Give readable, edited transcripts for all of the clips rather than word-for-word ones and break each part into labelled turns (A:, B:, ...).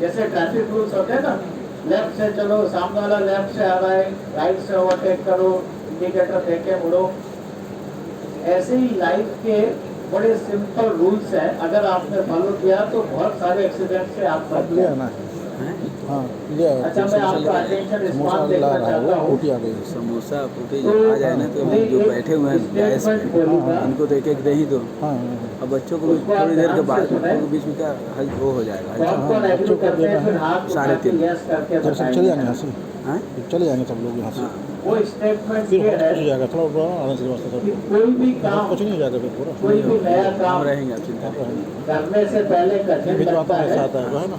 A: जैसे traffic rules होते हैं ना, लेफ्ट से चलो, सामने वाला लेफ्ट से आ रहा है, राइट से ओवरटेक करो, इंडिकेटर देके मुड़ो। ऐसे ही लाइफ के बड़े सिंपल रूल्स हैं, अगर आपने फॉलो किया तो बहुत सारे एक्सीडेंट से आप बच
B: लिया ना। हाँ लिया।
A: अच्छा, मैं आपका अटेंशन इस बात देखना चाहता हूँ।
B: रोटी आ गई।
C: समोसा फूटी आ जाए ना तो जो बैठे हुए हैं गैस पे, इनको तो एक एक दे ही दो।
B: हाँ
C: अब बच्चों को भी थोड़ी देर के बाद उनके बीच में क्या वो हो जाएगा।
B: बच्चों को देना है
C: 3:30
B: जब सब चले जाएंगे यहाँ से,
C: हाँ
B: चले जाएंगे सब लोग यहाँ से,
A: वो स्टेटमेंट
B: फिर
A: ये
B: बहुत
A: है
B: कुछ हो जाएगा, थोड़ा आने से वास्ते
A: कि
B: सब
A: कोई भी काम,
B: कुछ नहीं हो जाएगा फिर पूरा।
A: कोई भी नया
C: हम
A: काम
C: रहेंगे, आप चिंता नहीं करिए।
A: करने से पहले कठिन
B: फिर
A: लगता
B: बातों के
A: है
B: साथ आएगा, है ना।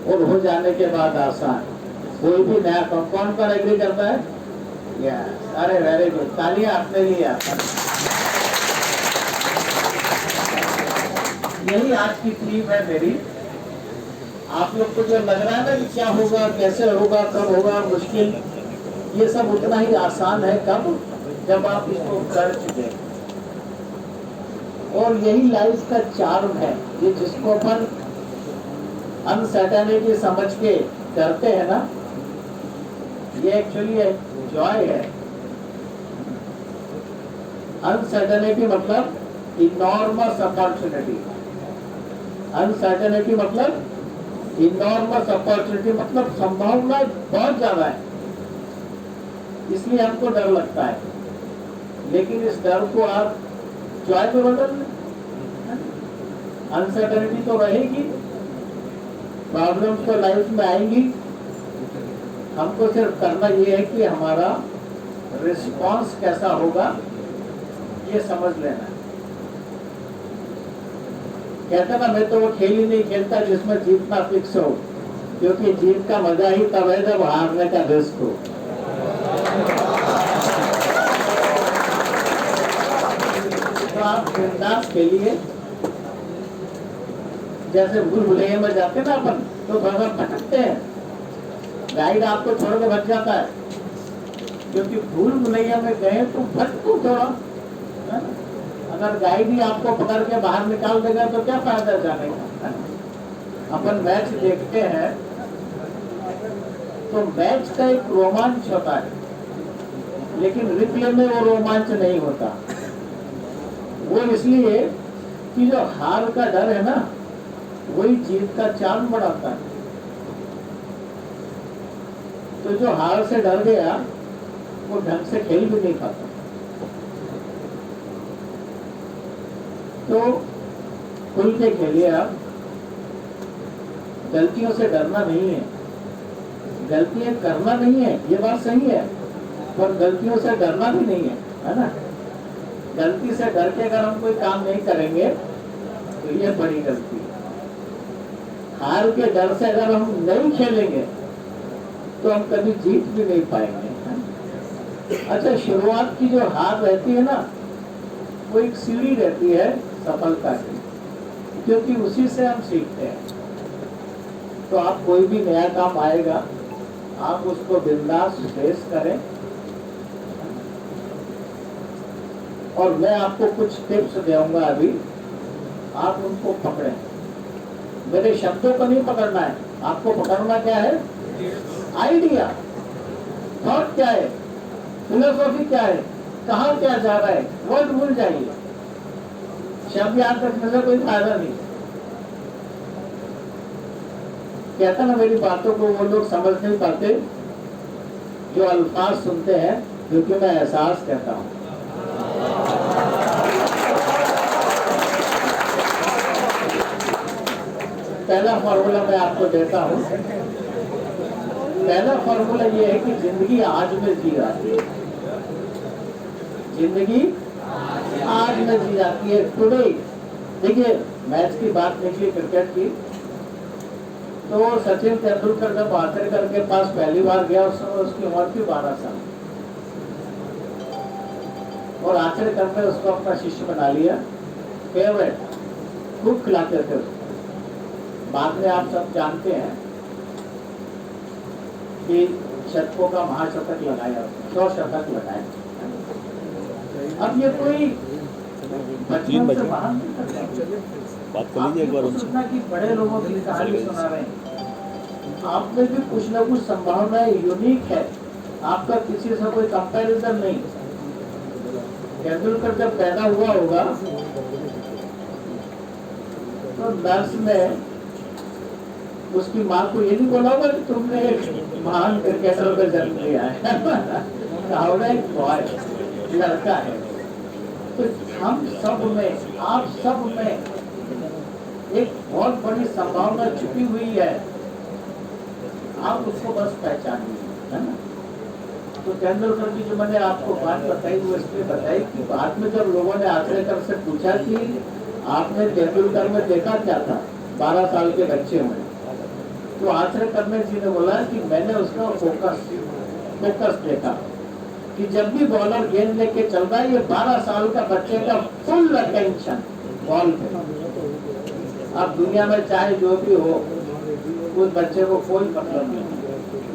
A: और हो जाने के बाद आसान। कोई भी नया काम, कौन पर एग्री करता है? यस, अरे वेरी गुड, तालियां अपने लिए आता है। यही आज की थीम है मेरी। आप लोग को जो लग रहा है ना कि क्या होगा, कैसे होगा, कब होगा, मुश्किल, ये सब उतना ही आसान है कब, जब आप इसको कर चुके। और यही लाइफ का चार्म है, ये जिसको अपन अनसर्टेनिटी समझ के करते हैं ना, ये एक्चुअली जॉय है। अनसर्टेनिटी मतलब इनॉर्मस अपॉर्चुनिटी, अनसर्टेनिटी मतलब इनॉर्मस अपॉर्चुनिटी, मतलब संभावना बहुत ज्यादा है, इसलिए हमको डर लगता है। लेकिन इस डर को आप जॉय में बदल लें। अनसर्टेनिटी तो रहेगी, प्रॉब्लम्स तो लाइफ में आएंगी, हमको सिर्फ करना ये है कि हमारा रिस्पांस कैसा होगा ये समझ लेना है। कहते ना, मैं तो वो खेल ही नहीं खेलता जिसमें जीतना फिक्स हो, क्योंकि जीत का मजा ही तब है जब हारने का रिस्क हो। तो आप बिंदास खेलिए। जैसे भूल भुलैया में जाते ना अपन, तो थोड़ा सा भटकते हैं, गाइड आपको छोड़ के भटक जाता है, क्योंकि भूल भुलैया में गए तो भटको थोड़ा, है ना? अगर गाइड ही आपको पकड़ के बाहर निकाल देगा तो क्या फायदा जाने का। अपन मैच देखते हैं तो मैच का एक रोमांच होता है, लेकिन रिप्ले में वो रोमांच नहीं होता। वो इसलिए कि जो हार का डर है ना, वही जीत का चार्म बढ़ाता है। तो जो हार से डर गया वो ढंग से खेल भी नहीं पाता। तो खुल के खेलिए आप। गलतियों से डरना नहीं है, गलतियां करना नहीं है, ये बात सही है, पर गलतियों से डरना भी नहीं है ना। गलती से डर के अगर हम कोई काम नहीं करेंगे तो ये बड़ी गलती है। हार के डर से अगर हम नहीं खेलेंगे तो हम कभी जीत भी नहीं पाएंगे। अच्छा, शुरुआत की जो हार रहती है ना, वो एक सीढ़ी रहती है सफलता की, क्योंकि उसी से हम सीखते हैं। तो आप कोई भी नया काम आएगा, आप उसको बिंदास फेस करें। और मैं आपको कुछ टिप्स दूंगा अभी, आप उनको पकड़ें। मेरे शब्दों को नहीं पकड़ना है, आपको पकड़ना क्या है? आइडिया, थॉट क्या है, फिलोसॉफी क्या है, कहाँ क्या जा रहा है, वर्ड भूल जाइए। शब्द याद रखने से कोई फायदा नहीं। कहता ना, मेरी बातों को वो लोग समझ नहीं पाते जो अल्फाज सुनते हैं, क्योंकि मैं एहसास कहता हूँ। पहला फॉर्मूला मैं आपको देता हूँ। पहला फॉर्मूला ये है कि जिंदगी आज में जी जाती है, जिंदगी आज में जी जाती है, टुडे। देखिए, मैच की बात निकली क्रिकेट की, तो सचिन तेंदुलकर जब आचरेकर के पास पहली बार गया, उस समय उसकी उम्र थी 12 साल, और आचरेकर ने उसको अपना शिष्य बना लिया, फेवरेट, खूब खिलाते थे उसको। बाद में आप सब जानते हैं कि शतकों का महाशतक लगाया, 100 शतक लगाया। अब ये कोई बचपन से बाहर नहीं कर रहा,
B: बात कर लीजिए एक बार उनसे।
A: कि बड़े लोगों की कहानी सुना रहे हैं। आप में भी कुछ ना कुछ संभावनाएं यूनिक है, आपका किसी से कोई कंपैरिजन नहीं। तेंदुलकर जब पैदा हुआ होगा तो नर्स ने उसकी माँ को ये नहीं बोला होगा कि तुमने एक महान क्रिकेटर का जन्म लिया है। कहा एक बॉय लड़का है। तो हम सब में, आप सब में एक बहुत बड़ी संभावना छुपी हुई है, आप उसको बस पहचानिए, है ना। तो तेंदुलकर की जो मैंने आपको बात बताई वो इसलिए बताई कि बाद में जब लोगों ने आचरेकर से पूछा कि आपने तेंदुलकर में देखा क्या था 12 साल के बच्चे में, तो आचरेकर जी ने बोला कि मैंने उसका फोकस देखा कि जब भी बॉलर गेंद लेके चल रहा है ये 12 साल का बच्चे का फुल अटेंशन बॉल पे। अब दुनिया में चाहे जो भी हो उस बच्चे को कोई मतलब नहीं,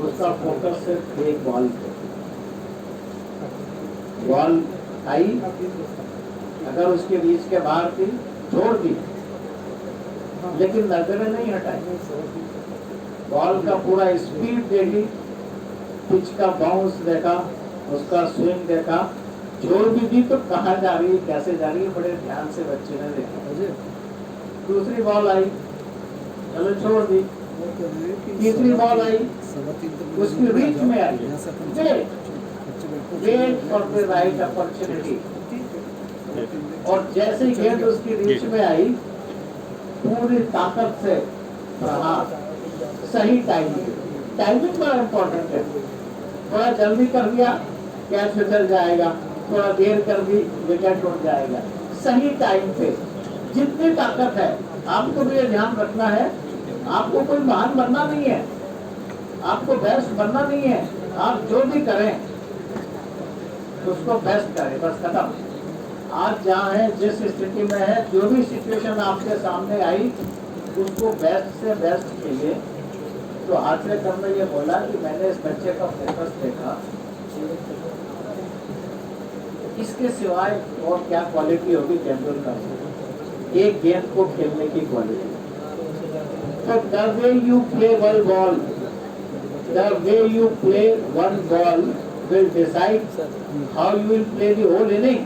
A: उसका फोकस सिर्फ एक बॉल पे। बॉल आई, अगर उसके रीच के बाहर थी छोड़ दी, लेकिन नजरें नहीं हटाई। बॉल का पूरा स्पीड देखी, पिच का बाउंस देखा, उसका स्विंग देखा, छोड़ भी दी तो कहाँ जा रही है, कैसे जा रही है, बड़े ध्यान से बच्चे ने देखा। दूसरी बॉल आई, चलो छोड़ दी। तीसरी बॉल आई, उसकी रीच में आई, wait for the right opportunity. और जैसे ही गेंद उसकी रीच में आई, पूरी ताकत से प्रहार, सही टाइमिंग बड़ा इम्पोर्टेंट है। थोड़ा जल्दी कर दिया कैच फिसल जाएगा, थोड़ा देर कर दी विकेट उड़ जाएगा। सही टाइम पे जितनी ताकत है, आपको भी ये ध्यान रखना है, आपको कोई महान बनना नहीं है, आपको बेस्ट बनना नहीं है। आप जो भी करें उसको बेस्ट करें, बस खत्म। आज जहाँ है, जिस स्थिति में है, जो भी सिचुएशन आपके सामने आई उसको बेस्ट से बेस्ट खेलिए। तो आचरेकर ने ये बोला कि मैंने इस बच्चे का फोकस देखा, इसके सिवाय और क्या क्वालिटी होगी तेंदुलकर से, एक गेंद को खेलने की क्वालिटी। तो the way you play one ball, the way you play one ball will decide how you will play the whole inning.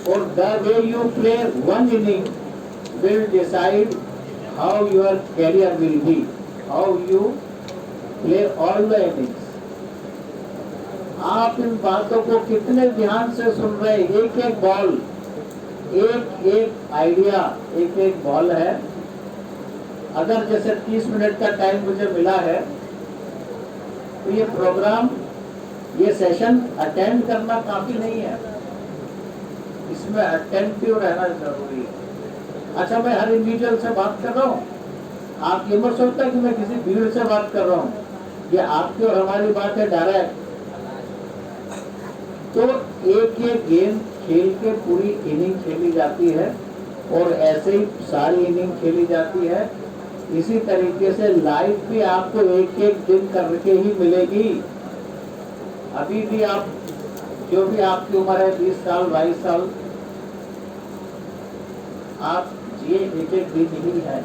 A: Or the way you play one inning will decide how your career will be, how you play all the innings. आप इन बातों को कितने ध्यान से सुन रहे हैं। एक एक बॉल, एक एक आइडिया, एक एक बॉल है। अगर जैसे 30 मिनट का टाइम मुझे मिला है तो ये प्रोग्राम, ये सेशन अटेंड करना काफी नहीं है, इसमें अटेंटिव रहना जरूरी है। अच्छा, मैं हर इंडिविजुअल से बात कर रहा हूँ, आप ये मत सोचता कि मैं किसी भीड़ से बात कर रहा हूँ, ये आपकी और हमारी बात है डायरेक्ट। तो एक एक गेंद खेल के पूरी इनिंग खेली जाती है और ऐसे ही सारी इनिंग खेली जाती है। इसी तरीके से लाइफ भी आपको एक एक दिन करके ही मिलेगी। अभी भी आप, जो भी आपकी उम्र है 20 साल 22 साल, आप ये एक एक दिन ही है।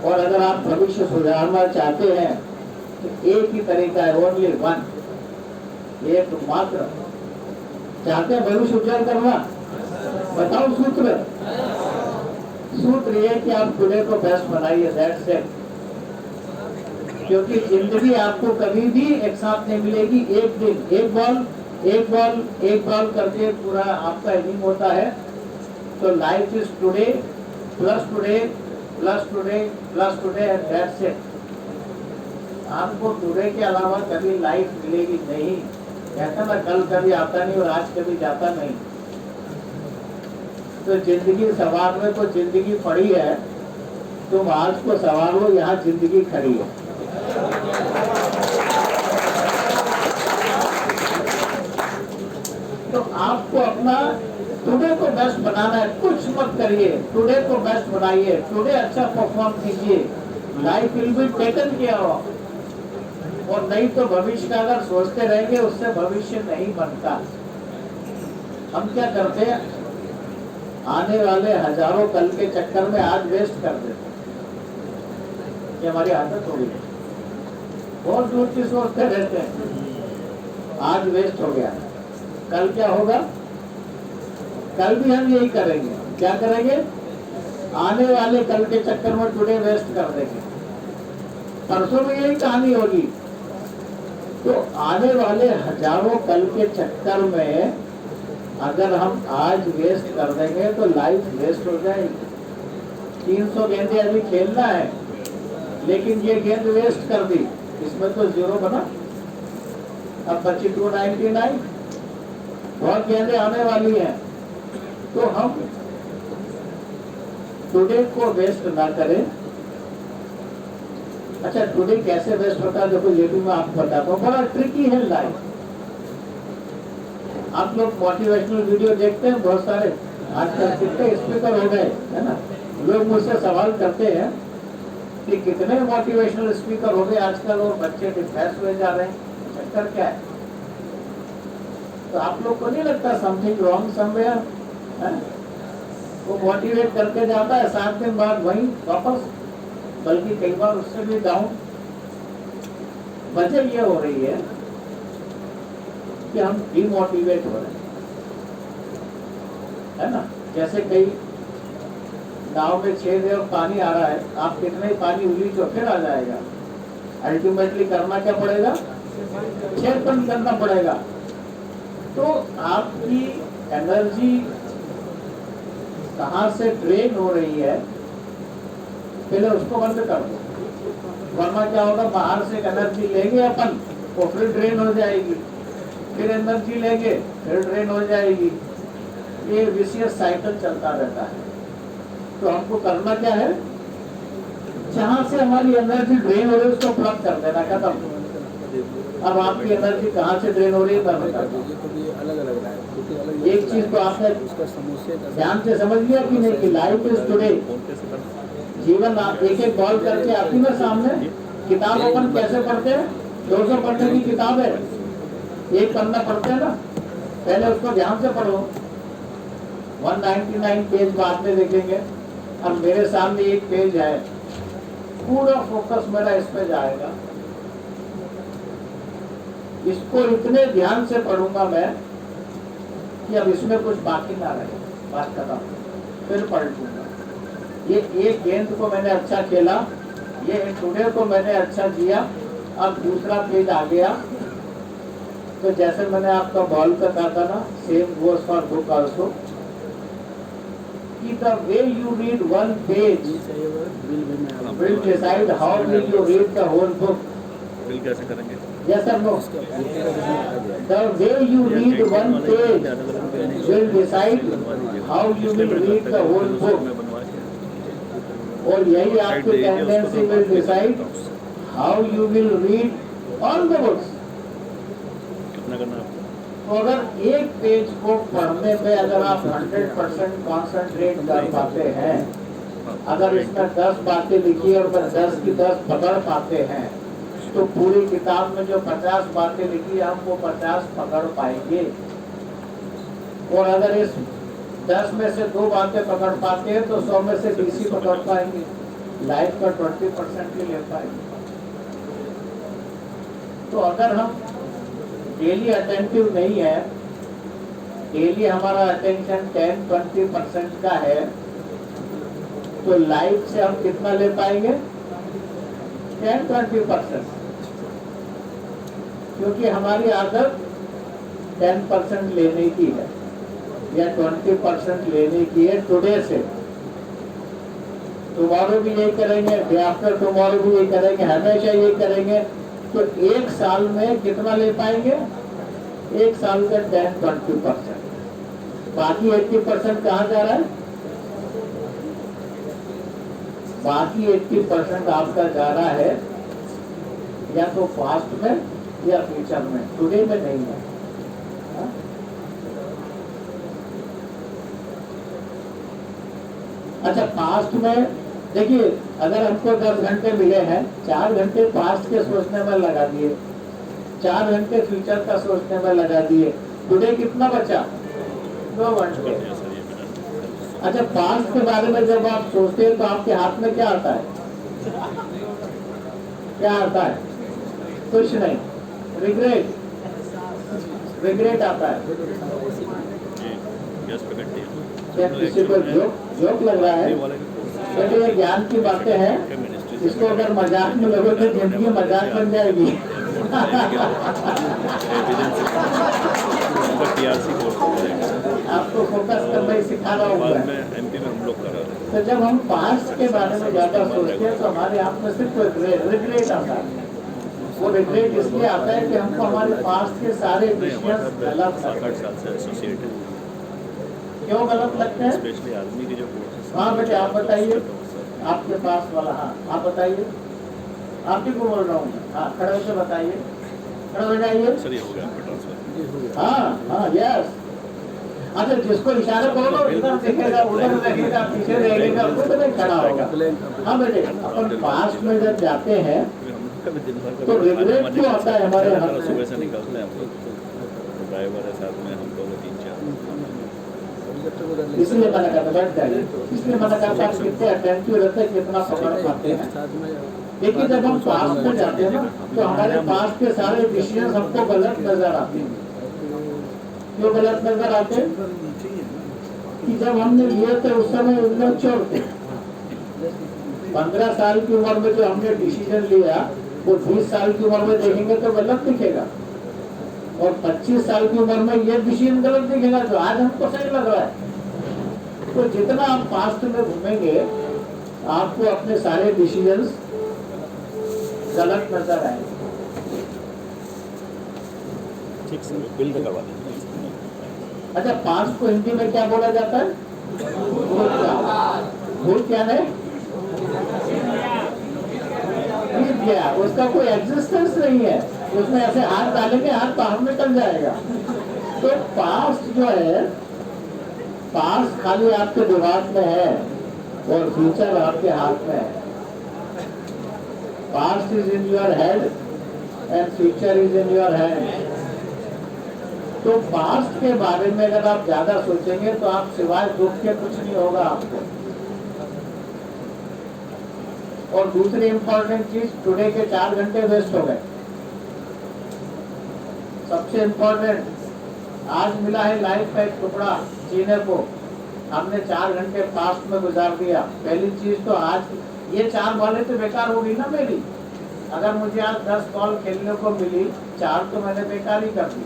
A: और अगर आप भविष्य सुधारना चाहते हैं तो एक ही तरीका है, ओनली वन, एक मात्र। चाहते हैं भविष्य उज्जवल करना, बताओ सूत्र। सूत्र ये कि आप टुडे को बेस्ट बनाइए, दैट्स इट। क्योंकि जिंदगी आपको कभी भी एक साथ नहीं मिलेगी। एक दिन एक बॉल एक बॉल एक बॉल करके पूरा आपका इनिंग होता है। तो life is today plus today plus today plus today, that's it. आपको टुडे के अलावा कभी लाइफ मिलेगी नहीं। कहता ना, कल कभी आता नहीं और आज कभी जाता नहीं। तो जिंदगी संवारने को जिंदगी पड़ी है, तुम आज को संवारो, यहाँ जिंदगी खड़ी है। तो आपको अपना टुडे को बेस्ट बनाना है, कुछ मत करिए, टुडे को बेस्ट बनाइए, टुडे अच्छा परफॉर्म कीजिए, life will be taken care of. और नहीं तो भविष्य का अगर सोचते रहेंगे उससे भविष्य नहीं बनता। हम क्या करते हैं, आने वाले हजारों कल के चक्कर में आज वेस्ट कर देते हैं। ये हमारी आदत हो गई है, बहुत दूर की सोचते रहते हैं। आज वेस्ट हो गया, कल क्या होगा? कल भी हम यही करेंगे। क्या करेंगे? आने वाले कल के चक्कर में टुडे वेस्ट कर देंगे। परसों में यही कहानी होगी। तो आने वाले हजारों कल के चक्कर में अगर हम आज वेस्ट कर देंगे तो लाइफ वेस्ट हो जाएगी। 300 गेंदें अभी खेलना है, लेकिन ये गेंद वेस्ट कर दी, इसमें तो 0 बना। अब बची 299, बहुत गेंदें आने वाली हैं। तो हम टुडे को वेस्ट ना करें। अच्छा, टुडे कैसे वेस्ट होता है देखो, ये भी मैं आपको बताता हूँ। बड़ा ट्रिकी है लाइफ। आप लोग मोटिवेशनल वीडियो देखते हैं बहुत सारे, आजकल कितने स्पीकर हो गए है ना। लोग मुझसे सवाल करते हैं कि कितने मोटिवेशनल स्पीकर हो गए आजकल और बच्चे डिप्रेस हुए जा रहे हैं, चक्कर क्या है? तो आप लोग को नहीं लगता समथिंग रॉन्ग समवेयर? वो मोटिवेट करके जाता है, 7 दिन बाद वहीं वापस, बल्कि कई बार उससे भी डाउन। वजह ये हो रही है कि हम डिमोटिवेट हो रहे हैं, है ना। जैसे कई नाव में छेद है और पानी आ रहा है, आप कितने ही पानी उलीचो फिर आ जाएगा। अल्टीमेटली करना क्या पड़ेगा? छेद बंद करना पड़ेगा। तो आपकी एनर्जी कहाँ से ड्रेन हो रही है, पहले उसको बंद कर दो, वरना क्या होगा? बाहर से एनर्जी लेंगे अपन, वो फिर ड्रेन हो जाएगी, फिर एनर्जी लेंगे फिर ड्रेन हो जाएगी। ये विशियस साइकिल चलता रहता है। तो हमको करना क्या है? जहां से हमारी एनर्जी ड्रेन हो रही है उसको प्लग कर देना, खत्म। अब आपकी एनर्जी कहाँ से ड्रेन हो रही है मैं बताता हूँ। एक चीज तो आपने ध्यान से समझ लिया कि नहीं कि लाइफ इज टुडे। जीवन आप एक एक बॉल करके आती ना सामने। किताब अपन कैसे पढ़ते हैं? 200 पढ़ने की किताब है, एक पन्ना पढ़ते हैं ना, पहले उसको ध्यान से पढ़ो। 199 पेज बाद में देखेंगे। अब मेरे सामने एक पेज है, पूरा फोकस मेरा इस पे जाएगा। इसको इतने ध्यान से पढ़ूंगा मैं कि अब इसमें कुछ बाकी ना रहे, बात खत्म, फिर पलटूंगा। ये एक गेंद को मैंने अच्छा खेला, ये टुडे को मैंने अच्छा जिया, अब दूसरा पेज आ गया। तो जैसे मैंने आपका बॉल का कहा था ना, same goes for book also, कि the way you read one page will decide how will you read the whole book.
B: बिल कैसे करेंगे?
A: Yes or no? The way you read one page will decide how you will read the whole book. और यही आपकी tendency will decide how you will read all the books. तो अगर एक page को पढ़ने में अगर आप 100% कॉन्सेंट्रेट कर पाते हैं, अगर इसमें 10 बातें लिखी और 10 की 10 पकड़ पाते हैं, तो पूरी किताब में जो 50 बातें लिखी हम वो 50 पकड़ पाएंगे। और अगर इस 10 में से 2 बातें पकड़ पाते हैं तो 100 में से 20 ही पकड़ पाएंगे, लाइफ का 20% ही ले पाएंगे। तो अगर हम डेली अटेंटिव नहीं है, डेली हमारा अटेंशन 10-20% का है, तो लाइफ से हम कितना ले पाएंगे? 10-20%। क्योंकि हमारी आदत 10% लेने की है या 20% लेने की है टुडे से। टुमारो भी यही करेंगे, डे आफ्टर टुमारो भी यही करेंगे, हमेशा यही करेंगे। तो एक साल में कितना ले पाएंगे? एक साल का 10-20%। बाकी 80% कहाँ जा रहा है? बाकी 80% आपका जा रहा है या तो पास्ट में या फ्यूचर में, टुडे में नहीं है। हा? अच्छा, पास्ट में देखिए, अगर हमको 10 घंटे मिले हैं, 4 घंटे पास्ट के सोचने में लगा दिए, 4 घंटे फ्यूचर का सोचने में लगा दिए, टुडे कितना बचा? 2 घंटे। अच्छा, पास्ट के बारे में जब आप सोचते हैं तो आपके हाथ में क्या आता है? क्या आता है? कुछ नहीं, रिग्रेट, रिग्रेट आता है। क्या किसी को जोक लग रहा है? क्योंकि ये ज्ञान की बातें हैं, इसको अगर मजाक में लोगों तो जिंदगी मजाक बन जाएगी। आपको फोकस करना ही सिखाना होगा। तो जब हम पास्ट के बारे में ज्यादा सोचते हैं तो हमारे आप में सिर्फ रिग्रेट आता है। वो रिग्रेट इसलिए आता है कि हमको हमारे पास्ट के सारे डिसीजंस गलत लगते हैं। क्यों गलत लगते हैं?
C: स्पेशली आदमी की जो
A: हाँ बेटे, आप बताइए, आपके पास वाला, हाँ आप बताइए, आप ही को बोल रहा हूँ। हाँ, खड़े होकर बताइए, खड़े हो जाइए।
C: सर ये हो गया आपका ट्रांसफर।
A: हाँ हाँ, यस। अच्छा, जिसको इशारा करो इधर देखेगा, उधर देखेगा, पीछे देखेगा, खुद नहीं खड़ा होगा। हाँ बेटे, अपन पास्ट में जब जाते हैं तो रिग्रेट क्यों आता है हमारे हाथ में?
C: सुबह से निकलते हैं हम लोग, ड्राइवर है साथ में, हम लोग 3-4।
A: इसलिए मैंने कहा बैठ जाइए, इसलिए मैंने कहा आप कितने अटेंटिव रहते हैं, कितना पकड़ पाते हैं। लेकिन जब हम पास्ट में जाते हैं ना तो हमारे पास्ट के सारे डिसीजन हमको गलत नजर आते हैं। क्यों गलत नजर आते हैं? कि जब हमने लिए थे उस समय इमेच्योर थे। 15 साल की उम्र में जो हमने डिसीजन लिया वो 20 साल की उम्र में देखेंगे तो गलत दिखेगा, और 25 साल की उम्र में ये डिसीजन गलत दिखेगा जो आज हमको सही लग रहा है। तो जितना आप पास्ट में घूमेंगे आपको अपने सारे डिसीजंस गलत नजर आएंगे।
C: ठीक से बिल्ड करवा देंगे।
A: अच्छा, पास्ट को हिंदी में क्या बोला जाता है? भूल क्या? भूल क्या है? बीत गया, उसका कोई एग्जिस्टेंस नहीं है। उसमें ऐसे हाथ डालेंगे, हाथ बाहर निकल जाएगा। तो पास्ट जो है, पास्ट खाली आपके दिमाग में है और फ्यूचर आपके हाथ में है। Past is in your head and future is in your hand. तो पास्ट के बारे में अगर आप ज्यादा सोचेंगे तो आप सिवाय दुख के कुछ नहीं होगा आपको। और दूसरी इंपॉर्टेंट चीज, टुडे के 4 घंटे वेस्ट हो गए। सबसे इंपॉर्टेंट, आज मिला है लाइफ का एक टुकड़ा जीने को, हमने 4 घंटे पास्ट में गुजार दिया। पहली चीज तो आज ये 4 बॉलें तो बेकार हो गई ना मेरी। अगर मुझे आज 10 बॉल खेलने को मिली, 4 तो मैंने बेकार ही कर दी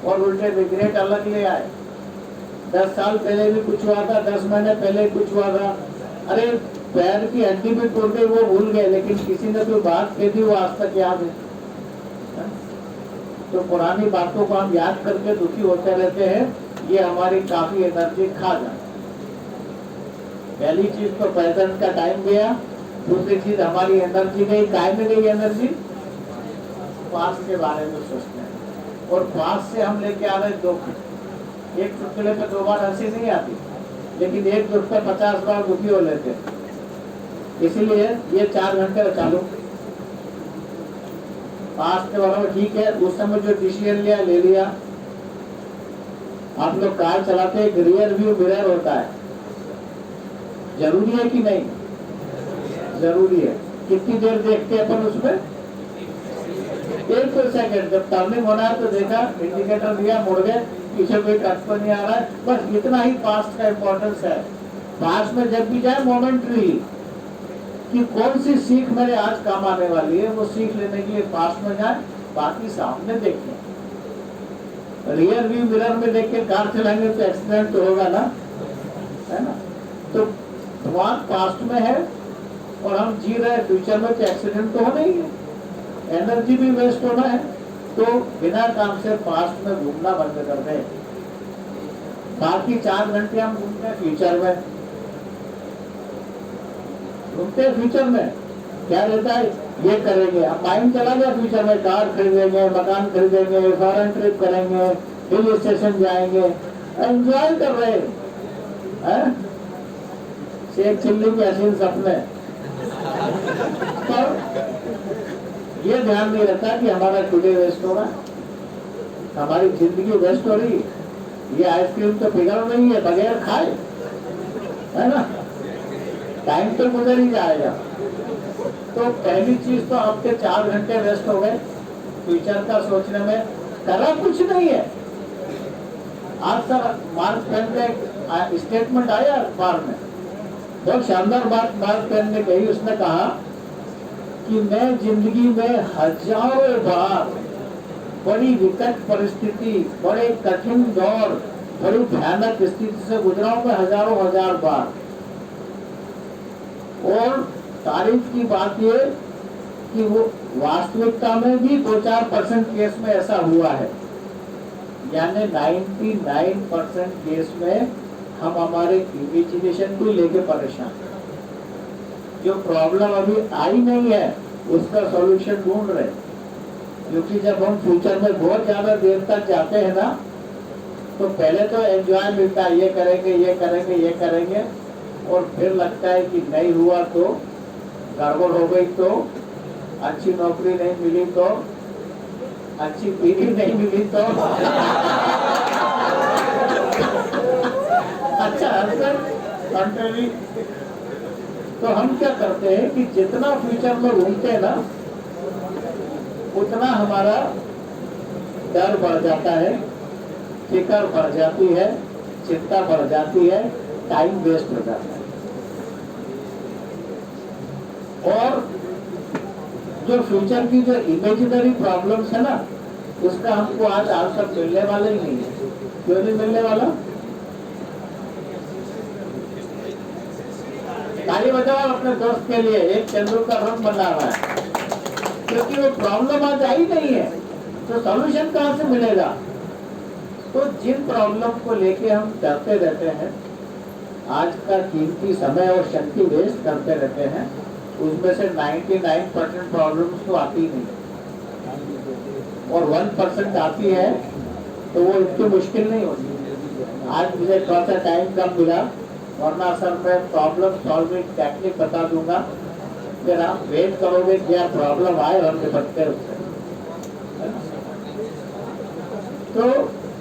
A: और उल्टे रिग्रेट अलग ले आए। 10 साल पहले भी कुछ हुआ था, 10 महीने पहले कुछ हुआ था। अरे पैर की हड्डी भी टूट गई, वो भूल गए, लेकिन किसी ने कोई बात कह दी वो आज तक याद है। तो पुरानी बातों को हम याद करके दुखी होते रहते हैं, ये हमारी काफी एनर्जी खा जाए। पहली चीज तो प्रेजेंट का टाइम गया, दूसरी चीज हमारी एनर्जी गई। काय में गई एनर्जी? पास्ट के बारे में सोचते हैं, और पास्ट से हम लेके आ रहे दुख। एक चुटकुले पे 2 बार हंसी नहीं आती, लेकिन एक दुख पे 50 बार दुखी हो लेते हैं। इसीलिए ये 4 घंटे चालू। पास्ट के बारे में ठीक है, उस समय जो डिसीजन लिया ले लिया। आप लोग कार चलाते हैं, एक रियर व्यू मिरर होता है, जरूरी है कि नहीं? जरूरी है। कितनी देर देखते हैं अपन उसमें? 1 सेकंड। जब टर्निंग होना है तो देखा, इंडिकेटर दिया, मुड़ गए, पीछे कोई कट तो नहीं आ रहा है, बस इतना ही पास्ट का इम्पोर्टेंस है। पास्ट में जब भी जाए मोमेंटरी कि कौन सी सीख मेरे आज काम आने वाली है, वो सीख लेने के लिए पास्ट में जाए, बाकी सामने देखें। रियर व्यू मिरर में देख के कार चलाएंगे तो एक्सीडेंट तो होगा ना, है ना? तो दिमाग पास्ट में है और हम जी रहे हैं फ्यूचर में, तो एक्सीडेंट तो होना ही है, एनर्जी भी वेस्ट होना है। तो बिना काम से पास्ट में घूमना बंद कर दें। बाकी 4 घंटे हम घूमते हैं फ्यूचर में, घूमते हैं फ्यूचर में। क्या रहता है? ये करेंगे, अब माइंड चला गया फ्यूचर में, कार खरीदेंगे, मकान खरीदेंगे, फॉरेन ट्रिप करेंगे, हिल स्टेशन जाएंगे, एंजॉय कर रहे हैं। शेख चिल्ली की हसीन सपने। तो ये ध्यान नहीं रहता कि हमारा टुडे वेस्ट हो रहा है, हमारी जिंदगी वेस्ट हो रही। ये आइसक्रीम तो पिघल नहीं है बगैर खाए, है ना, टाइम तो गुजर ही जाएगा। तो पहली चीज तो आपके 4 घंटे वेस्ट हो गए फ्यूचर का सोचने में, करा कुछ नहीं है। आज सर मार्क ट्वेन का स्टेटमेंट आया अखबार में, बहुत शानदार बात मार्क ट्वेन ने कही। उसने कहा कि मैं जिंदगी में हजारों बार बड़ी विकट परिस्थिति, बड़े कठिन दौर, बड़ी भयानक स्थिति से गुजरा हूं मैं हजार बार। और तारीफ की बात ये कि वो वास्तविकता में भी 2-4% केस में ऐसा हुआ है, यानी 99% केस में हम हमारे इमेजिनेशन को लेके परेशान। जो प्रॉब्लम अभी आई नहीं है उसका सॉल्यूशन ढूंढ रहे, क्योंकि जब हम फ्यूचर में बहुत ज्यादा देर तक जाते हैं ना, तो पहले तो एंजॉय मिलता है, ये करेंगे ये करेंगे ये करेंगे, और फिर लगता है कि नहीं हुआ तो, गड़बड़ हो गई तो, अच्छी नौकरी नहीं मिली तो, अच्छी बीवी नहीं मिली तो अच्छा हस्बैंड कंट्री। तो हम क्या करते हैं कि जितना फ्यूचर में घूमते हैं ना, उतना हमारा डर बढ़ जाता है, फिक्र बढ़ जाती है, चिंता बढ़ जाती है, टाइम वेस्ट हो जाता है। और जो फ्यूचर की जो इमेजिनरी प्रॉब्लम्स है ना, उसका हमको आज आंसर मिलने वाला ही नहीं है। क्यों नहीं मिलने वाला? ताली बजाओ अपने दोस्त के लिए, एक तेंदुलकर रन बना रहा है, क्योंकि वो प्रॉब्लम आज आई नहीं है, तो सॉल्यूशन कहाँ से मिलेगा? तो जिन प्रॉब्लम को लेके हम डरते रहते हैं, आज का कीमती समय और शक्ति वेस्ट करते रहते हैं, उसमें से 99% प्रॉब्लम्स तो आती नहीं, और 1% आती है तो वो इतनी मुश्किल नहीं होती। आज मुझे थोड़ा सा टाइम कम मिला, वरना सर मैं प्रॉब्लम सॉल्विंग टेक्निक बता दूंगा, फिर आप वेट करोगे क्या प्रॉब्लम आए और निपटते उससे। तो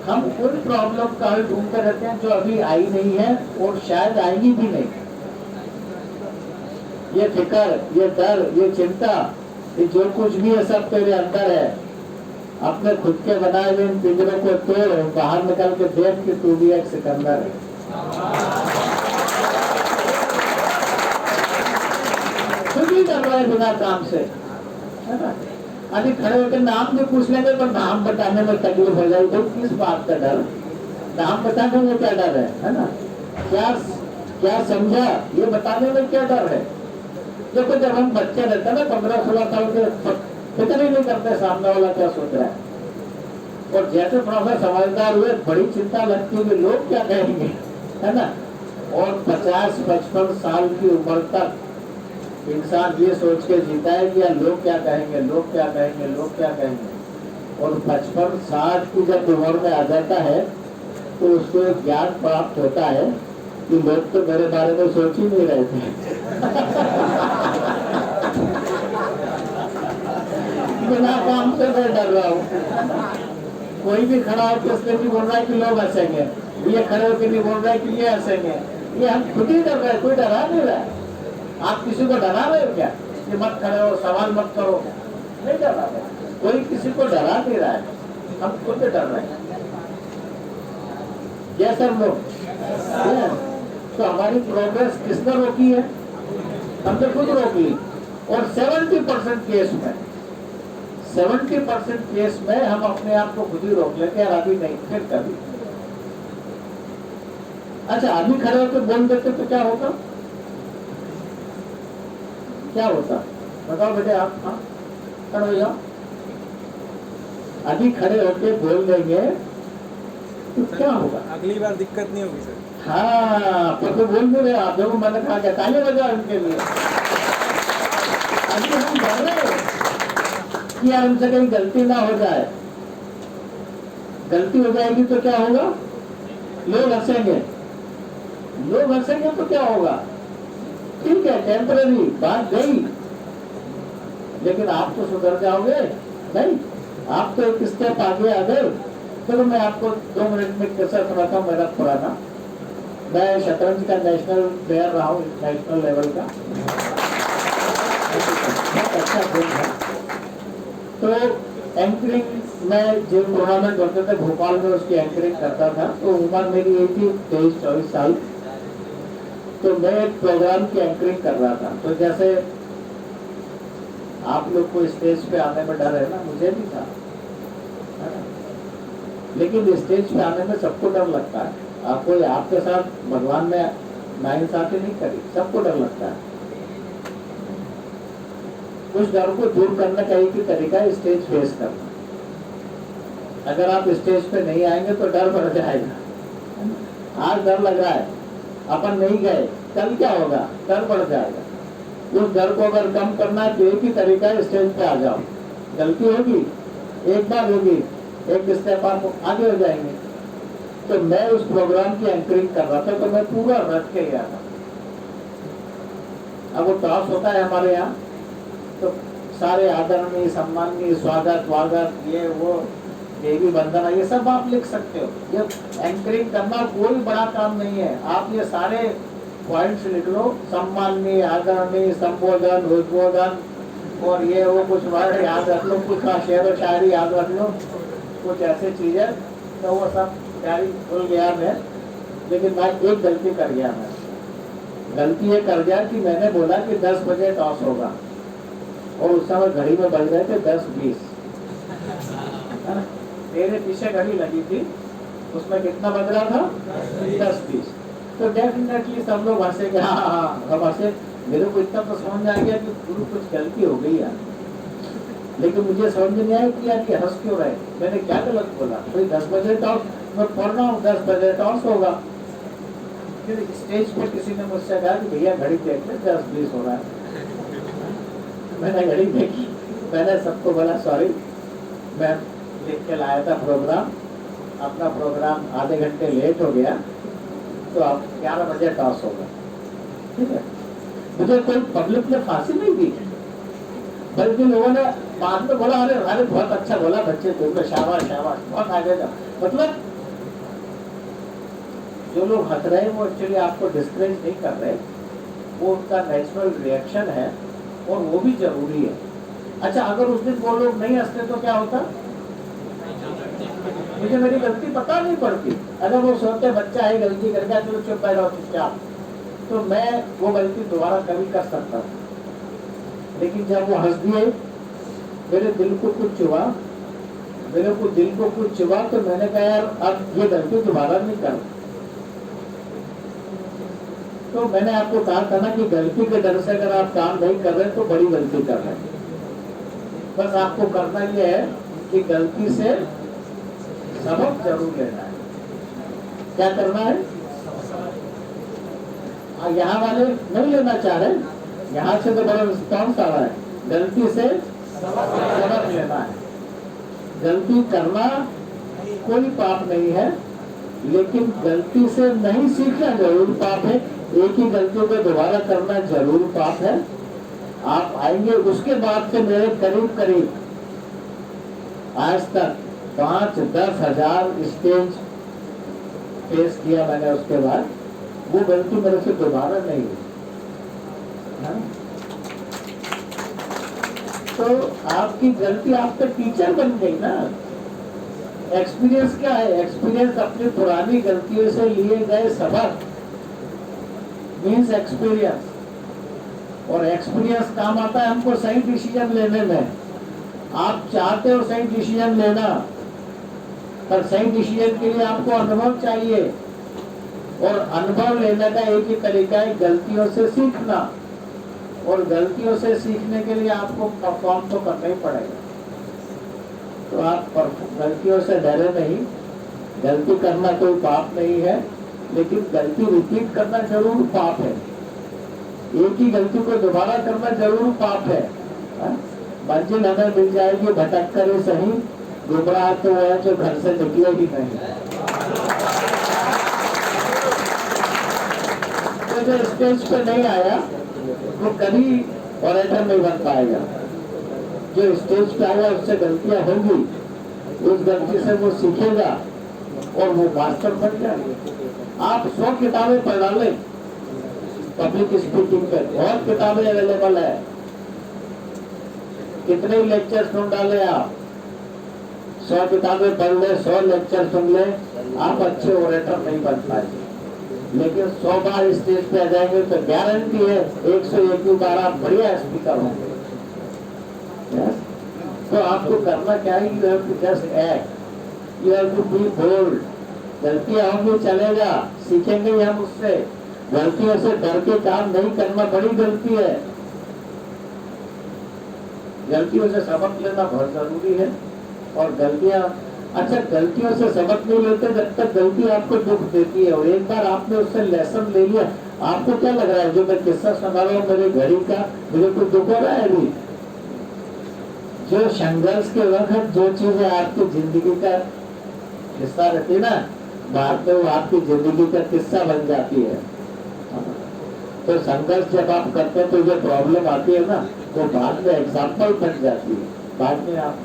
A: हम उन प्रॉब्लम का हल ढूंढते रहते हैं जो अभी आई नहीं है और शायद आएगी भी नहीं। ये फिक्र, ये डर, ये चिंता, ये जो कुछ भी है सब तेरे अंदर है। अपने खुद के बनाए हुए इन पिंजरों को तोड़, बाहर निकल के देख कि तू भी एक सिकंदर है। खुद ही कर रहा है बिना काम से, है ना। अभी खड़े होकर नाम भी पूछ लेंगे तो नाम बताने में तकलीफ हो जाएगी, तो किस बात का डर? नाम बताने में क्या डर है ना? क्या समझा ये बताने में क्या डर है? देखो जब हम बच्चे रहते हैं ना 15-16 साल के, फिक्र ही नहीं करते सामने वाला क्या सोच रहा है। और जैसे थोड़ा सा समझदार हुए, बड़ी चिंता लगती है कि लोग क्या कहेंगे, है ना। और 50-55 साल की उम्र तक इंसान ये सोच के जीता है कि यार लोग क्या कहेंगे, लोग क्या कहेंगे, लोग क्या कहेंगे। और 55-60 की जब उम्र में आ जाता है तो उसको एक ज्ञान प्राप्त होता है कि लोग तो मेरे बारे में सोच ही नहीं रहे थे। बिना काम से मैं डर रहा हूँ। कोई भी खड़ा होकर उसने नहीं बोल रहा है कि लोग हंसेंगे, ये खड़े होकर नहीं बोल रहा है कि ये हंसेंगे, ये हम खुद ही डर रहे हैं, कोई डरा नहीं रहा है। आप किसी को डरा रहे हो क्या कि मत खड़े हो, सवाल मत करो? नहीं डरा रहे, कोई किसी को डरा नहीं रहा है, हम खुद डर रहे हैं। क्या सर लोग? तो हमारी प्रोग्रेस किसने रोकी है? हमने खुद रोक ली। और 70% केस में 70% केस में हम अपने आप को खुद ही रोक लेते हैं, अभी नहीं फिर कभी। अच्छा अभी खड़े होकर बोल देते तो क्या होता? क्या होता बताओ बेटे आप। हाँ खड़े हो जाओ, अभी खड़े होके बोल देंगे तो क्या होगा?
D: अगली बार दिक्कत नहीं होगी सर।
A: हाँ पर तो बोल भी रहे आप, देखो मैंने कहा क्या, ताली बजाओ इनके लिए। अभी हम डर रहे कि यार हमसे कहीं गलती ना हो जाए, गलती हो जाएगी तो क्या होगा? लोग हंसेंगे, लोग हंसेंगे तो क्या होगा? ठीक है टेम्पररी बात गई, लेकिन आप तो सुधर जाओगे नहीं, आप तो एक स्टेप आगे आ गए। चलो मैं आपको 2 मिनट में कैसा सुनाता हूँ मेरा पुराना। मैं शतरंज का नेशनल प्लेयर रहा हूँ, नेशनल लेवल का, बहुत अच्छा खेल था। तो एंकरिंग में जो टूर्नामेंट होते थे भोपाल में, उसकी एंकरिंग करता था। तो उम्र मेरी यही थी 23-24 साल। तो मैं एक प्रोग्राम की एंकरिंग कर रहा था। तो जैसे आप लोग को स्टेज पे आने में डर है ना, मुझे भी था, है ना? लेकिन स्टेज पे आने में सबको डर लगता है। कोई आपके साथ भगवान ने नाइंसाफी नहीं करी, सबको डर लगता है। उस डर को दूर करने का एक ही तरीका है, स्टेज फेस करना। अगर आप स्टेज पे नहीं आएंगे तो डर बढ़ जाएगा। आज डर लग रहा है, अपन नहीं गए, कल क्या होगा, डर बढ़ जाएगा। उस डर को अगर कम करना है तो एक ही तरीका है, स्टेज पे आ जाओ। गलती होगी, एक बार होगी, एक स्टेप आप आगे हो जाएंगे। तो मैं उस प्रोग्राम की एंकरिंग कर रहा था, तो मैं पूरा रट के गया था। अब वो टॉस होता है हमारे यहाँ, तो सारे आदरणीय, सम्माननीय, स्वागत वागत, ये वो, देवी वंदना, ये सब आप लिख सकते हो। ये एंकरिंग करना कोई बड़ा काम नहीं है। आप ये सारे पॉइंट्स लिख लो, सम्माननीय, आदरणीय, संबोधन, उद्बोधन, और ये वो कुछ वर्ड याद रख लो, कुछ शेर व शायरी याद रख लो, कुछ ऐसी चीजें, तो वो सब तैयारी भूल गया मैं। लेकिन मैं एक गलती कर गया। मैं गलती ये कर गया कि मैंने बोला कि 10 बजे टॉस होगा, और उस समय घड़ी में बज रहे थे 10:20। मेरे पीछे घड़ी लगी थी, उसमें कितना बज रहा था, 10:20। तो डेफिनेटली सब लोग हंसे कि हाँ, हम हंसे। मेरे को इतना तो समझ आ गया कि गुरु कुछ गलती हो गई है, लेकिन मुझे समझ नहीं आया कि यार ये हंस क्यों रहे, मैंने क्या गलत बोला। तो 10 बजे टॉस, मैं पढ़ रहा हूँ 10 बजे टॉस होगा। फिर स्टेज पर किसी ने मुझसे कहा कि भैया घड़ी देख ले, 10:20 हो रहा है। मैंने घड़ी देखी, मैंने सबको बोला सॉरी, मैं लिख के लाया था प्रोग्राम, अपना प्रोग्राम आधे घंटे लेट हो गया, तो अब 11 बजे टॉस होगा। ठीक है, मुझे कोई पब्लिक ने फांसी नहीं दी, बल्कि लोगों ने बाद में बोला अरे अरे बहुत अच्छा बोला बच्चे, तुमने शाबाश शाबाश, बहुत आगे जाओ। मतलब जो लोग हंस रहे हैं वो एक्चुअली आपको डिस्करेज नहीं कर रहे, वो उनका नेचुरल रिएक्शन है, और वो भी जरूरी है। अच्छा, अगर उस दिन वो लोग नहीं हंसते तो क्या होता, मुझे मेरी गलती पता नहीं पड़ती। अगर वो सोचते बच्चा है गलती कर गया, चलो चुप बैठो चुपचाप, तो मैं वो गलती दोबारा कभी कर सकता। लेकिन जब वो हंस दिए, मेरे दिल को कुछ चुभा, मेरे को दिल को कुछ चुभा, तो मैंने कहा यार अब ये गलती दोबारा नहीं कर। तो मैंने आपको कहा था ना कि गलती के डर से अगर आप काम नहीं कर रहे तो बड़ी गलती कर रहे हैं। बस आपको करना ये है कि गलती से सबक जरूर लेना है। क्या करना है, यहाँ वाले नहीं लेना चाह रहे, यहाँ से तो बड़ा रिस्पॉन्स आ रहा है। गलती से सबक लेना है। गलती करना कोई पाप नहीं है, लेकिन गलती से नहीं सीखना जरूर पाप है। एक ही गलती को दोबारा करना जरूर पाप है। आप आएंगे उसके बाद से मेरे करीब करीब आज तक 5-10 हजार स्टेज फेस किया मैंने। उसके बाद वो गलती मेरे से दोबारा नहीं हुई। तो आपकी गलती आपका टीचर बन गई ना। एक्सपीरियंस क्या है, एक्सपीरियंस अपनी पुरानी गलतियों से लिए गए सबक मीन्स एक्सपीरियंस। और एक्सपीरियंस काम आता है हमको सही डिसीजन लेने में। आप चाहते हो सही डिसीजन लेना, पर सही डिसीजन के लिए आपको अनुभव चाहिए, और अनुभव लेने का एक ही तरीका है गलतियों से सीखना। और गलतियों से सीखने के लिए आपको परफॉर्म तो करना ही पड़ेगा। तो आप गलतियों से डरे नहीं। गलती करना कोई पाप नहीं है, लेकिन गलती रिपीट करना जरूर पाप है। एक ही गलती को दोबारा करना जरूर पाप है। मंजिल हमें मिल जाएगी भटक कर ही सही, गुमराह तो है जो घर से निकले ही नहीं। तो जो स्टेज पे नहीं आया वो कभी ऑरेटर नहीं बन पाएगा। जो स्टेज पे आया उससे गलतियां होंगी, उस गलती से वो सीखेगा, और वो मास्टर बन जाएंगे। आप 100 किताबें पढ़ डालें पब्लिक स्पीकिंग पे, बहुत किताबें अवेलेबल है, कितने लेक्चर सुन डाले आप, 100 किताबें पढ़ ले, 100 लेक्चर सुन ले, आप अच्छे ओरेटर नहीं बन पाएंगे। लेकिन 100 बार स्टेज पे आ जाएंगे तो गारंटी है 101 बार आप बढ़िया स्पीकर होंगे। तो आपको करना क्या है, you have to just act, you have to be bold. गलतियां होंगी, चलेगा, सीखेंगे हम उससे। गलतियों से डर के काम नहीं करना बड़ी गलती है। गलतियों से सबक लेना बहुत जरूरी है। और गलतियां, अच्छा गलतियों से सबक नहीं लेते जब तक गलती आपको दुख देती है। और एक बार आपने उससे लेसन ले लिया, आपको क्या लग रहा है जो मैं किस्सा सुना रहा हूँ मेरे घड़ी का, मुझे कुछ दुख हो रहा है अभी? जो संघर्ष के वक्त जो चीजें आपकी जिंदगी का हिस्सा रहती है ना, बाद में वो आपकी जिंदगी का किस्सा बन जाती है। तो संघर्ष जब आप करते हैं तो जो प्रॉब्लम आती है ना, वो बाद में एग्जाम्पल बन जाती है। बाद में आप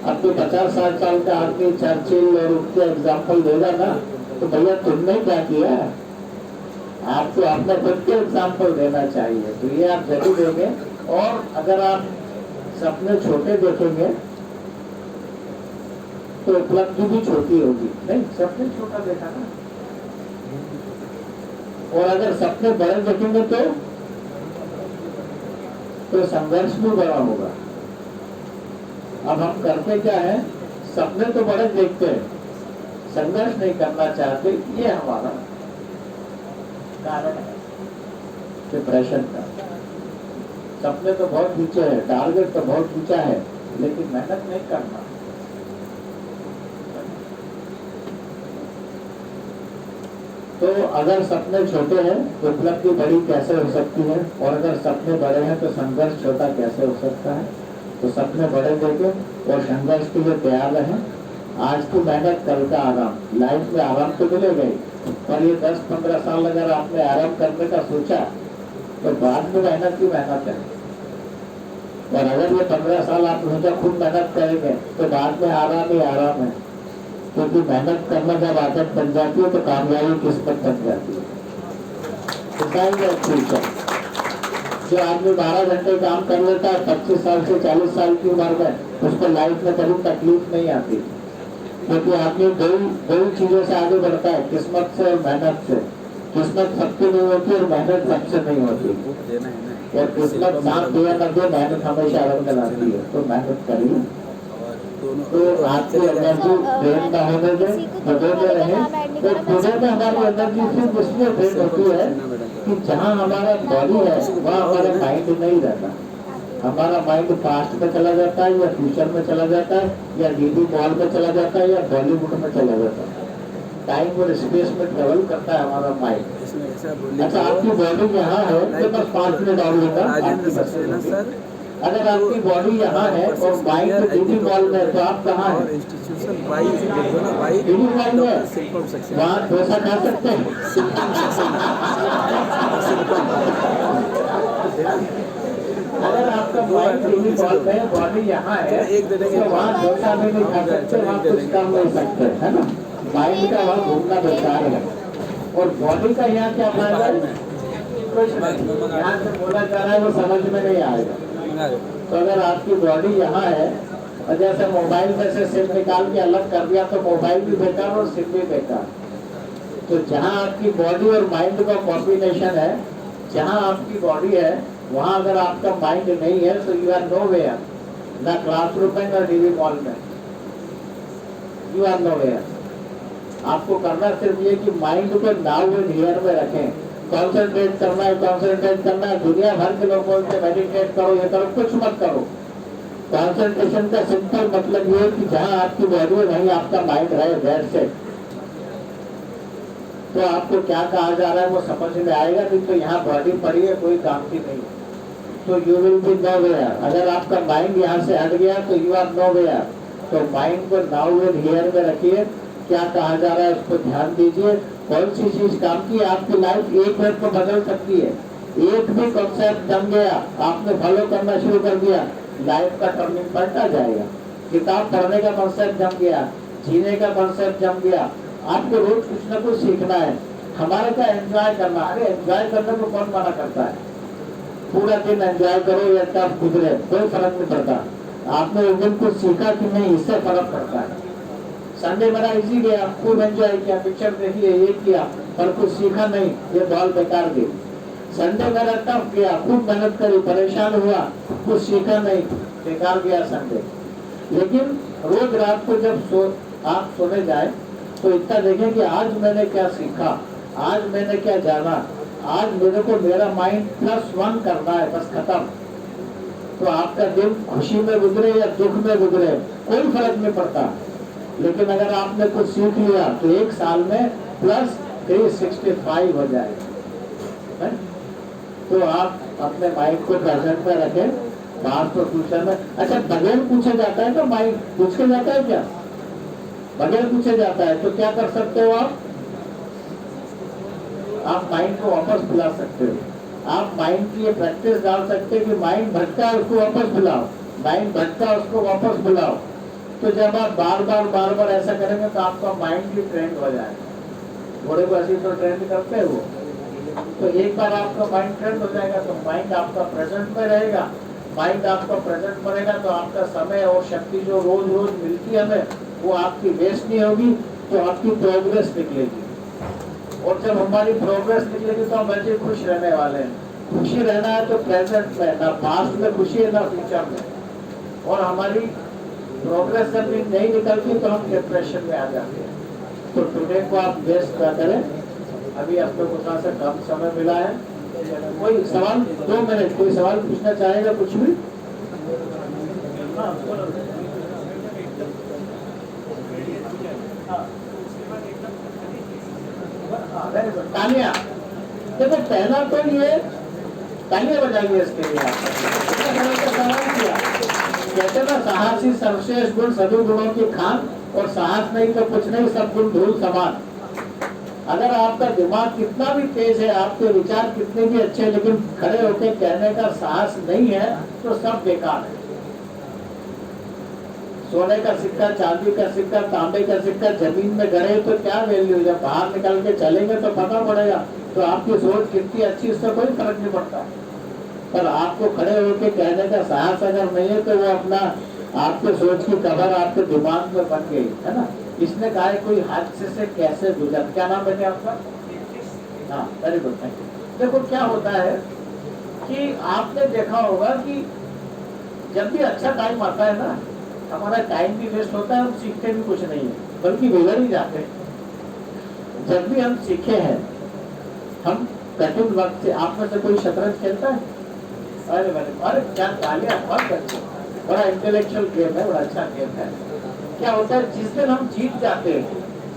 A: आपको 50-60 साल का आदमी चर्चिल और उसके एग्जाम्पल देगा ना, तो भैया तुमने क्या किया, आपको अपने खुद के एग्जाम्पल देना चाहिए। तो ये आप जरूर देंगे। और अगर आप सपने छोटे देखेंगे तो उपलब्धि भी छोटी होगी। नहीं, सपने छोटा देखा ना। और अगर सपने बड़े देखेंगे तो संघर्ष भी बड़ा होगा। अब हम करते क्या है, सपने तो बड़े देखते हैं, संघर्ष नहीं करना चाहते। ये हमारा कारण है डिप्रेशन का। सपने तो बहुत ऊंचे है, टारगेट तो बहुत ऊंचा है, लेकिन मेहनत नहीं करना। तो अगर सपने छोटे हैं तो उपलब्धि बड़ी कैसे हो सकती है, और अगर सपने बड़े हैं तो संघर्ष छोटा कैसे हो सकता है। तो सपने बड़े देखें और संघर्ष के लिए तैयार रहें। आज की मेहनत, कल का आराम। लाइफ में आराम तो मिलेगा ही, पर ये 10-15 साल अगर आपने आराम करने का सोचा तो बाद में मेहनत की मेहनत है। और अगर ये 15 साल आप सोचा खुद मेहनत करेंगे तो बाद में आराम ही आराम है। क्योंकि मेहनत करना जब आदत बन जाती है तो कामयाबी किस्मत बन जाती है। जो आदमी 12 घंटे काम कर लेता है 25 साल से 40 साल की उम्र में, उसको लाइफ में कभी तकलीफ नहीं आती। क्योंकि आदमी दो चीजों से आगे बढ़ता है, किस्मत से और मेहनत से। किस्मत सबकी नहीं होती और मेहनत सबसे नहीं होती। और किस्मत साथ दिया न दे, मेहनत हमेशा रंग लाती है। तो मेहनत करिए। तो आपकी एनर्जी ड्रेन ना होने दें, बदलते रहे। तो पूरे में हमारी एनर्जी सिर्फ इसलिए ड्रेन होती है कि जहाँ हमारा बॉडी है वहाँ हमारा माइंड नहीं रहता। हमारा माइंड पास्ट में चला जाता है, या फ्यूचर में चला जाता है, या डीडी मॉल में चला जाता है, या बॉलीवुड में चला जाता है। टाइम और स्पेस में ट्रेवल करता है हमारा माइंड। अच्छा, आपकी बॉडी यहाँ है, तो बस 5 मिनट और लेगा। अगर आपकी बॉडी यहाँ है और माइंड डीडी मॉल में, तो आप कहाँ हैं? डीडी मॉल में, वहाँ डोसा खा सकते हैं। अगर आपका माइंड डीडी मॉल में, बॉडी यहाँ है, तो वहाँ डोसा भी नहीं खा सकते, वहाँ कुछ काम नहीं सकते, है ना। माइंड का वहाँ घूमना बेकार है। और बॉडी का यहाँ क्या फायदा है? कुछ नहीं। यहाँ से बोला जा रहा है वो समझ में नहीं आएगा। तो अगर आपकी बॉडी यहाँ है, और जैसे मोबाइल में से सिम निकाल के अलग कर दिया तो मोबाइल भी बेकार और सिम भी बेकार। तो जहाँ आपकी बॉडी और माइंड का कॉम्बिनेशन है, जहाँ आपकी बॉडी है वहाँ अगर आपका माइंड नहीं है तो यू आर नो वेयर, ना क्लासरूम में ना डीवी मॉल में, यू आर नो वेयर। आपको करना सिर्फ ये कि माइंड को नाउ एंड हियर में रखें। कॉन्सेंट्रेट करना है। दुनिया भर के लोग बोलते मेडिटेट करो, ये करो, कुछ मत करो। कॉन्सेंट्रेशन का सिंपल मतलब ये है कि जहाँ आपकी बॉडी है वहीं आपका माइंड रहे, दैट्स इट। तो आपको क्या कहा जा रहा है वो समझ में आएगा, नहीं तो यहाँ बॉडी पड़ी है, कोई काम की नहीं। तो you will be nowhere. अगर आपका माइंड यहाँ से हट गया तो यू आर नो वेयर। तो माइंड को नाउ एंड हियर में रखिए। क्या कहा जा रहा है उसको ध्यान दीजिए। कौन सी चीज काम की, आपकी लाइफ एक मिनट में बदल सकती है। एक भी कॉन्सेप्ट जम गया, आपने फॉलो करना शुरू कर दिया, लाइफ का टर्निंग पॉइंट आ जाएगा। किताब पढ़ने का कॉन्सेप्ट जम गया, जीने का कॉन्सेप्ट जम गया। आपको रोज कुछ ना कुछ सीखना है। हमारा क्या एंजॉय करना, अरे एंजॉय करने को कौन मना करता है? पूरा दिन एंजॉय करो या टफ गुजरे, कोई फर्क नहीं पड़ता। आपने उस दिन कुछ सीखा कि नहीं, इससे फर्क पड़ता है। संडे मेरा इजी गया, खूब एंजॉय किया, पिक्चर देखी, ये किया, पर कुछ सीखा नहीं, ये बॉल बेकार गई। संडे मेरा टफ गया, खूब मेहनत करी, परेशान हुआ, कुछ सीखा नहीं, बेकार गया संडे। लेकिन रोज रात को जब आप सोने जाए तो इतना देखें कि आज मैंने क्या सीखा, आज मैंने क्या जाना, आज मेरे को मेरा माइंड +1 करना है, बस खत्म। तो आपका दिन खुशी में गुजरे या दुख में गुजरे कोई फर्क नहीं पड़ता। लेकिन अगर आपने कुछ सीख लिया तो एक साल में +365 हो जाएगा। तो आप अपने माइंड को प्रेजेंट में रखें, बाहर तो फ्यूचर में। अच्छा, बगैर पूछे जाता है तो माइंड पूछ के जाता है क्या? बगैर पूछे जाता है तो क्या कर सकते हो आप माइंड को वापस बुला सकते हो। आप माइंड की ये प्रैक्टिस डाल सकते हो कि माइंड भटका है उसको वापस बुलाओ, माइंड भटका उसको वापस बुलाओ। तो जब आप बार बार ऐसा करेंगे तो आपका माइंड भी ट्रेंड हो जाएगा। घोड़े को ऐसे तो ट्रेंड करते हैं वो, तो एक बार आपका माइंड ट्रेंड हो जाएगा तो माइंड आपका प्रेजेंट में रहेगा। माइंड आपका प्रेजेंट में रहेगा तो आपका समय और शक्ति जो रोज रोज मिलती है हमें, वो आपकी वेस्ट नहीं होगी, तो आपकी प्रोग्रेस निकलेगी। और जब हमारी प्रोग्रेस निकलेगी तो हम बच्चे खुश रहने वाले हैं। खुशी रहना है तो प्रेजेंट में, ना पास्ट में खुशी है ना फ्यूचर में। और हमारी प्रोग्रेस जब नहीं निकलती तो हम डिप्रेशन में आ जाते हैं। तो टुडे को आप वेस्ट ना करें। अभी आप लोग को थोड़ा सा कम समय मिला है। कोई सवाल, 2 मिनट, कोई सवाल पूछना चाहेगा? कुछ भी? तालियां देखो, पहला तो ये तालियां बजाइए इसके लिए। सवाल किया, कहते ना साहसी सर्वश्रेष्ठ गुण सभी गुणों की खान, और साहस नहीं तो कुछ नहीं, सब गुण धूल समान। अगर आपका दिमाग कितना भी तेज है, आपके विचार कितने भी अच्छे, लेकिन खड़े होकर कहने का साहस नहीं है तो सब बेकार है। सोने का सिक्का, चांदी का सिक्का, तांबे का सिक्का जमीन में गड़े तो क्या वैल्यू? जब बाहर निकल के चलेंगे तो पता पड़ेगा। तो आपकी सोच कितनी अच्छी, उससे कोई फर्क नहीं पड़ता। पर आपको खड़े होकर कहने का साहस अगर नहीं है तो वो अपना आपके सोच की कबर आपके दिमाग में बन गई है ना। इसने कहा है कोई हादसे से कैसे गुजर, क्या नाम है आपका? हाँ, वेरी गुड, थैंक यू। देखो क्या होता है कि आपने देखा होगा कि जब भी अच्छा टाइम आता है ना, हमारा टाइम भी वेस्ट होता है, हम सीखते भी कुछ नहीं है, बल्कि बिगड़ ही जाते हैं। जब भी हम सीखे हैं, हम कठिन वक्त से, आप में से कोई शतरंज खेलता है? अरे क्या तालियां, बहुत अच्छे, बड़ा इंटेलेक्चुअल गेम है, बड़ा अच्छा गेम है। क्या होता है, जिस दिन हम जीत जाते हैं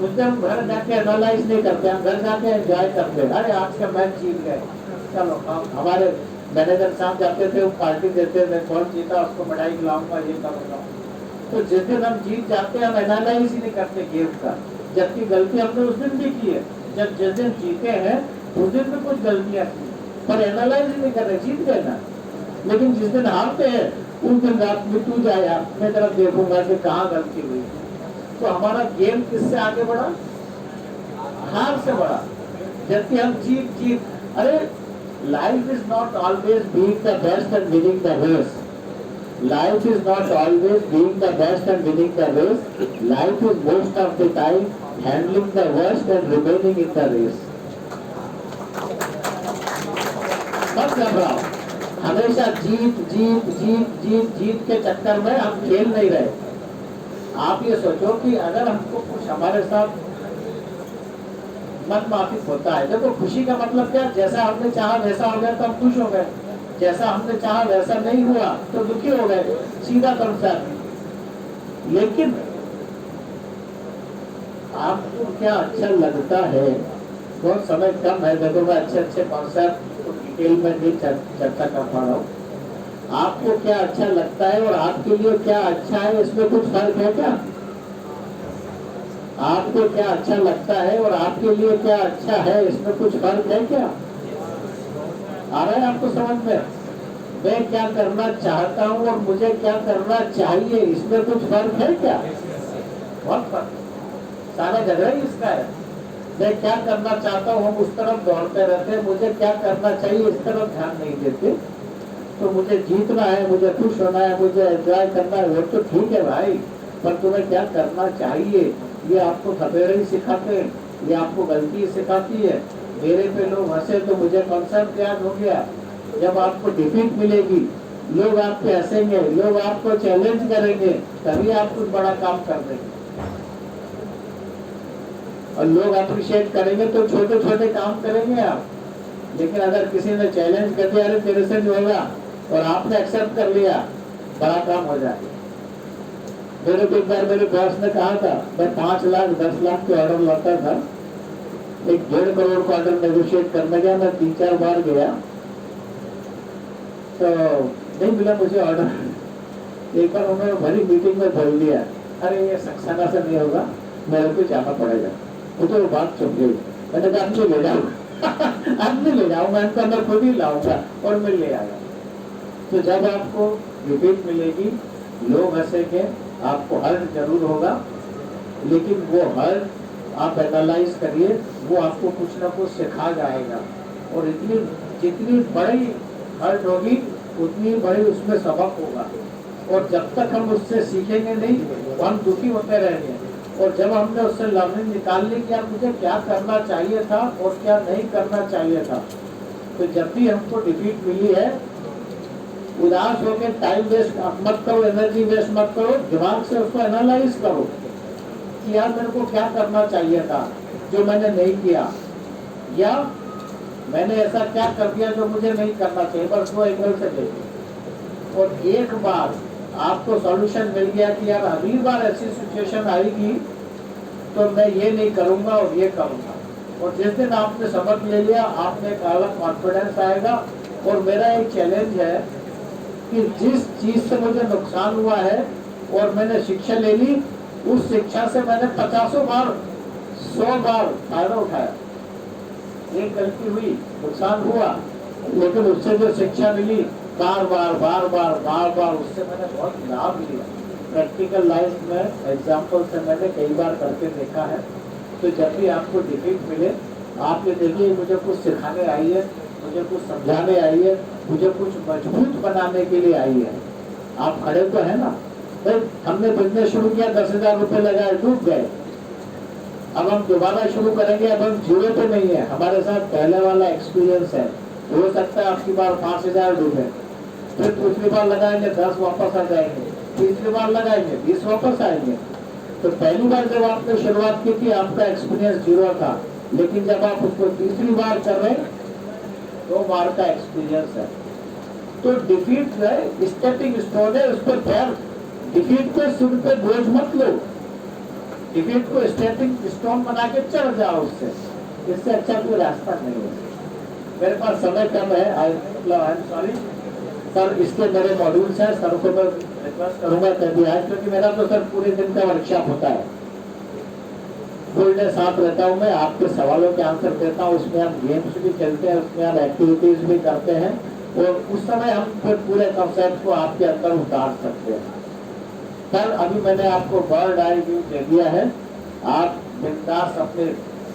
A: उस दिन हम घर जाके एनालाइज नहीं करते, हम घर जाके एंजॉय करते हैं। अरे आज का मैच जीत गए, चलो। हम हमारे मैनेजर साहब जाते थे, वो पार्टी देते थे, कौन जीता उसको मिठाई खिलाऊंगा, ये करूँगा। तो जिस दिन हम जीत जाते हैं हम एनालाइज ही नहीं करते गेम का, जबकि गलती हमने उस दिन भी की है। जब जिस दिन जीते हैं उस दिन भी कुछ गलतियां की, पर एनालाइज ही नहीं कर रहे, जीत गए ना। लेकिन जिस दिन हारते हैं उस दिन रात में तू जाए यार, मैं तरफ देखूंगा कि कहाँ गलती हुई। तो हमारा गेम किससे आगे बढ़ा? हार से बढ़ा। जबकि हम जीत, अरे life is not always being the best and winning the race. Life is not always being the best and winning the race. Life is most of the time handling the worst and remaining in the race. मत घबराओ, हमेशा जीत के चक्कर में हम खेल नहीं रहे। आप ये सोचो कि अगर हमको कुछ हमारे साथ मन माफिक होता है, देखो खुशी का मतलब क्या? जैसा हमने चाहा वैसा हो गया तो हम खुश हो गए, जैसा हमने चाहा वैसा नहीं हुआ तो दुखी हो गए, सीधा कंसेप्ट। लेकिन आपको क्या अच्छा लगता है? बहुत समय कम है, देखो मैं अच्छे कॉन्सेप्ट को डिटेल में नहीं चर्चा कर पा रहा हूँ। आपको क्या अच्छा लगता है और आपके लिए क्या अच्छा है, इसमें कुछ फर्क है क्या? आपको क्या अच्छा लगता है और आपके लिए क्या अच्छा है, इसमें कुछ फर्क है क्या? आ रहा है आपको समझ में? मैं क्या करना चाहता हूँ और मुझे क्या करना चाहिए, इसमें कुछ फर्क है क्या? बहुत फर्क। सारा झगड़ा ही इसका है। मैं क्या करना चाहता हूँ हम उस तरफ दौड़ते रहते हैं, मुझे क्या करना चाहिए इस तरफ ध्यान नहीं देते। तो मुझे जीतना है, मुझे खुश होना है, मुझे एंजॉय करना है, वो तो ठीक है भाई, पर तुम्हें क्या करना चाहिए ये आपको थपेड़े ही सिखाते हैं, ये आपको गलती सिखाती है। मेरे पे लोग हंसे तो मुझे कॉन्सेप्ट याद हो गया, जब आपको डिफीट मिलेगी लोग आप पे हंसेंगे, लोग आपको चैलेंज करेंगे, तभी आप कुछ बड़ा काम कर देंगे। और लोग अप्रिशिएट करेंगे तो छोटे छोटे काम करेंगे आप। लेकिन अगर किसी ने चैलेंज कर दिया, अरे तेरे से नहीं होगा, और आपने एक्सेप्ट कर लिया, बड़ा काम हो जाएगा। मेरे को एक बार मेरे बॉस ने कहा था, मैं 5 लाख 10 लाख के ऑर्डर लाता था, एक 1.5 करोड़ का ऑर्डर नेगोशिएट करने गया, मैं 3-4 बार गया तो नहीं मिला मुझे ऑर्डर। एक बार उन्होंने भरी मीटिंग में बोल दिया, अरे ये सक्सेना से नहीं होगा, मेरे को जाना पड़ेगा। वो तो बात चुप गई। मैंने कहा नहीं ले जाऊंगा अब नहीं ले जाऊंगा, इनका मैं खुद ही लाऊंगा, और मैं ले आया। तो जब आपको रिपीट मिलेगी, लोग हंसेंगे, आपको हर्ट जरूर होगा, लेकिन वो हर्ट आप एनालाइज करिए, वो आपको कुछ ना कुछ सिखा जाएगा। और इतनी जितनी बड़ी हर्ट होगी उतनी बड़ी उसमें सबक होगा। और जब तक हम उससे सीखेंगे नहीं, हम दुखी होते रहेंगे। और जब हमने उससे लर्निंग निकाल ली कि यार मुझे क्या करना चाहिए था और क्या नहीं करना चाहिए था, तो जब भी हमको डिफीट मिली है, उदास होकर टाइम वेस्ट मत करो, एनर्जी वेस्ट मत करो, दिमाग से उसको एनालाइज करो कि यार मेरे को क्या करना चाहिए था जो मैंने नहीं किया, या मैंने ऐसा क्या कर दिया जो मुझे नहीं करना चाहिए। बस वो एंगल से देखिए, और एक बार आपको सॉल्यूशन मिल गया कि यार अगली बार ऐसी सिचुएशन आएगी तो मैं ये नहीं करूंगा और ये करूंगा। और जिस दिन आपने सबक ले लिया, आपने एक अलग कॉन्फिडेंस आएगा। और मेरा एक चैलेंज है कि जिस चीज से मुझे नुकसान हुआ है और मैंने शिक्षा ले ली, उस शिक्षा से मैंने 50 बार 100 बार फायदा उठाया। एक गलती हुई, नुकसान हुआ, लेकिन उससे जो शिक्षा मिली, बार बार उससे मैंने बहुत लाभ लिया। प्रैक्टिकल लाइफ में एग्जाम्पल से मैंने कई बार करके देखा है। तो जब भी आपको डिफीट मिले, आप ये देखिए मुझे कुछ सिखाने आई है, मुझे कुछ समझाने आई है, मुझे कुछ मजबूत बनाने के लिए आई है। आप खड़े तो है ना भाई, हमने बिजनेस शुरू किया, 10,000 रुपये लगाए, डूब गए। अब हम दोबारा शुरू करेंगे, अब हम जीरो पे नहीं है, हमारे साथ पहले वाला एक्सपीरियंस है। हो सकता है आपकी बार 5,000 डूबे, फिर दूसरी बार लगाएंगे 10 वापस आ जाएंगे, तीसरी बार लगाएंगे 20 वापस आएंगे। तो पहली बार जब आपने शुरुआत की थी आपका एक्सपीरियंस जीरो था, लेकिन जब आप उसको तीसरी बार कर रहे हैं 2 बार का एक्सपीरियंस है। तो डिफीट जो है स्टेपिंग स्टोन है, उस पर पैर, डिफीट को सिर पे बोझ मत लो, डिफीट को स्टेपिंग स्टोन बना के चढ़ जाओ उससे, इससे अच्छा कोई रास्ता नहीं है। मेरे पास समय कम है, आई एम सॉरी सर, इसके मेरे मॉड्यूल्स हैं, सर को मैं रिक्वेस्ट करूंगा कभी आए, क्योंकि मेरा तो सर पूरे दिन का वर्कशॉप होता है, फुल डे साथ रहता हूँ मैं, आपके सवालों के आंसर देता हूँ, उसमें हम गेम्स भी खेलते हैं, उसमें हम एक्टिविटीज भी करते हैं, और उस समय हम फिर पूरे कॉन्सेप्ट को आपके अंदर उतार सकते हैं। सर अभी मैंने आपको बर्ड आई व्यू दे दिया है, आप बिंदास अपने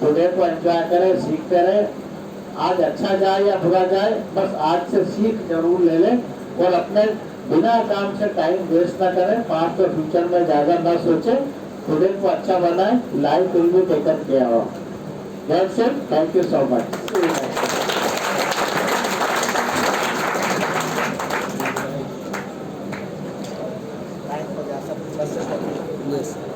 A: टुडे को एंजॉय करें, सीखते रहें। आज अच्छा जाए या बुरा जाए, बस आज से सीख जरूर ले लें, और अपने बिना काम से टाइम वेस्ट ना करें, पास्ट और फ्यूचर में ज्यादा ना सोचें, टुडे को अच्छा बनाएं, life will be taken care of. That's it, thank you so much.
C: Yes.